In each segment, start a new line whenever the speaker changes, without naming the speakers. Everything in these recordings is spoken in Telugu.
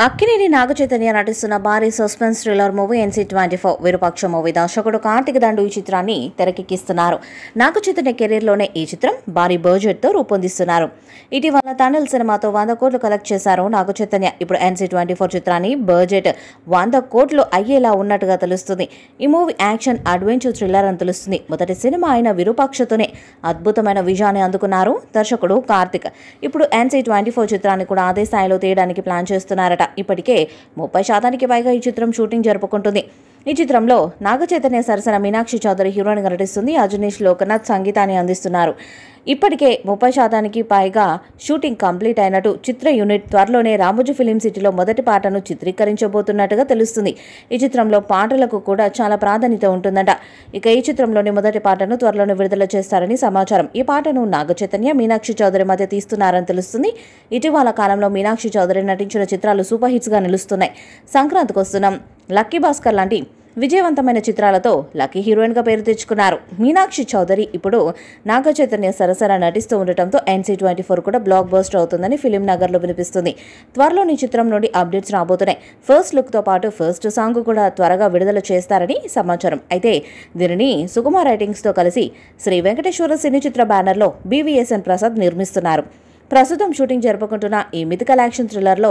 అక్కినేని నాగచైతన్య నటిస్తున్న భారీ suspense thriller movie NC24 Virupaksha movie దర్శకుడు కార్తిక్ దండు ఈ చిత్రాన్ని తెరకెక్కిస్తున్నారు. నాగచైతన్య కెరీర్లోనే ఈ చిత్రం భారీ బడ్జెట్తో రూపొందిస్తున్నారు. ఇటీవల తమిళ సినిమాతో 100 కోట్లు కలెక్ట్ చేశారు నాగచైతన్య. ఇప్పుడు NC24 చిత్రాన్ని బడ్జెట్ 100 కోట్లు అయ్యేలా ఉన్నట్టుగా తెలుస్తుంది. ఈ మూవీ యాక్షన్ అడ్వెంచర్ థ్రిల్లర్ అని తెలుస్తుంది. మొదటి సినిమా అయిన విరూపాక్షతోనే అద్భుతమైన విజయాన్ని అందుకున్నారు దర్శకుడు కార్తిక్. ఇప్పుడు NC24 చిత్రాన్ని కూడా అదే స్థాయిలో తీయడానికి ప్లాన్ చేస్తున్నారట. ఇప్పటికే 30% పైగా ఈ చిత్రం షూటింగ్ జరుపుకుంటుంది. ఈ చిత్రంలో నాగచైతన్య సరసన మీనాక్షి చౌదరి హీరోయిన్గా నటిస్తుంది. అజనీష్ లోకనాథ్ సంగీతాన్ని అందిస్తున్నారు. ఇప్పటికే 30% పైగా షూటింగ్ కంప్లీట్ అయినట్టు చిత్ర యూనిట్ త్వరలోనే రామోజీ ఫిలిం సిటీలో మొదటి పాటను చిత్రీకరించబోతున్నట్టుగా తెలుస్తుంది. ఈ చిత్రంలో పాటలకు కూడా చాలా ప్రాధాన్యత ఉంటుందట. ఇక ఈ చిత్రంలోని మొదటి పాటను త్వరలోనే విడుదల చేస్తారని సమాచారం. ఈ పాటను నాగచైతన్య, మీనాక్షి చౌదరి మధ్య తీస్తున్నారని తెలుస్తుంది. ఇటీవల కాలంలో మీనాక్షి చౌదరి నటించిన చిత్రాలు సూపర్ హిట్స్ గా నిలుస్తున్నాయి. సంక్రాంతికి వస్తున్నాం, లక్కీ భాస్కర్ లాంటి విజయవంతమైన చిత్రాలతో లక్కీ హీరోయిన్గా పేరు తెచ్చుకున్నారు. మీనాక్షి చౌదరి ఇప్పుడు నాగచైతన్య సరసన నటిస్తూ ఉండటంతో NC24 కూడా బ్లాక్ బస్టర్ అవుతుందని ఫిలిం నగర్లో వినిపిస్తుంది. త్వరలోని చిత్రం నుండి అప్డేట్స్ రాబోతున్నాయి. ఫస్ట్ లుక్తో పాటు ఫస్ట్ సాంగ్ కూడా త్వరగా విడుదల చేస్తారని సమాచారం. అయితే దీనిని సుకుమార్ రైటింగ్స్తో కలిసి శ్రీ వెంకటేశ్వర సినీ చిత్ర బ్యానర్లో BVSN ప్రసాద్ నిర్మిస్తున్నారు. ప్రస్తుతం షూటింగ్ జరుపుకుంటున్న ఈ మిథికల్ యాక్షన్ థ్రిల్లర్లో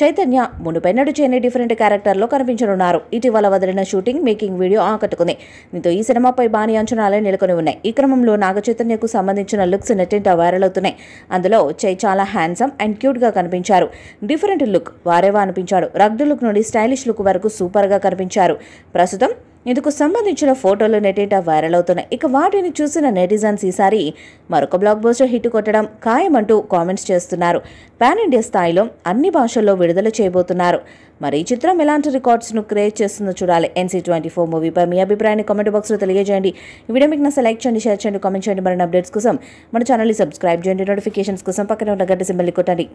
చైతన్య మునుపెన్నడూ చేయని డిఫరెంట్ క్యారెక్టర్లో కనిపించనున్నారు. ఇటీవల వదిలిన షూటింగ్ మేకింగ్ వీడియో ఆకట్టుకుంది. దీంతో ఈ సినిమాపై భారీ అంచనాలే నెలకొని ఉన్నాయి. ఈ క్రమంలో నాగచైతన్యకు సంబంధించిన లుక్స్ నెట్టింట వైరల్ అవుతున్నాయి. అందులో చాలా హ్యాండ్సమ్ అండ్ క్యూట్గా కనిపించారు. డిఫరెంట్ లుక్ వారేవా అనిపించాడు. రగ్డ్ లుక్ నుండి స్టైలిష్ లుక్ వరకు సూపర్గా కనిపించారు. ప్రస్తుతం ఇందుకు సంబంధించిన ఫోటోలు నెట్టింట వైరల్ అవుతున్నాయి. ఇక వాటిని చూసిన నెటిజన్స్ ఈసారి మరొక బ్లాక్ బస్టర్ హిట్ కొట్టడం ఖాయమంటూ కామెంట్స్ చేస్తున్నారు. పాన్ ఇండియా స్థాయిలో అన్ని భాషల్లో విడుదల చేయబోతున్నారు. మరి ఈ చిత్రం ఎలాంటి రికార్డ్స్ను క్రియేట్ చేస్తుందో చూడాలి. NC24 మూవీపై మీ అభిప్రాయాన్ని కామెంట్ బాక్స్లో తెలియజేయండి. ఈ వీడియో మీకు నచ్చితే లైక్ చేయండి, షేర్ చేయండి, కామెంట్ చేయండి. మరిన్ని అప్డేట్స్ కోసం మన ఛానల్ని సబ్స్క్రైబ్ చేయండి. నోటిఫికేషన్స్ కోసం పక్కనే ఉన్న గంట సింబల్ని కొట్టండి.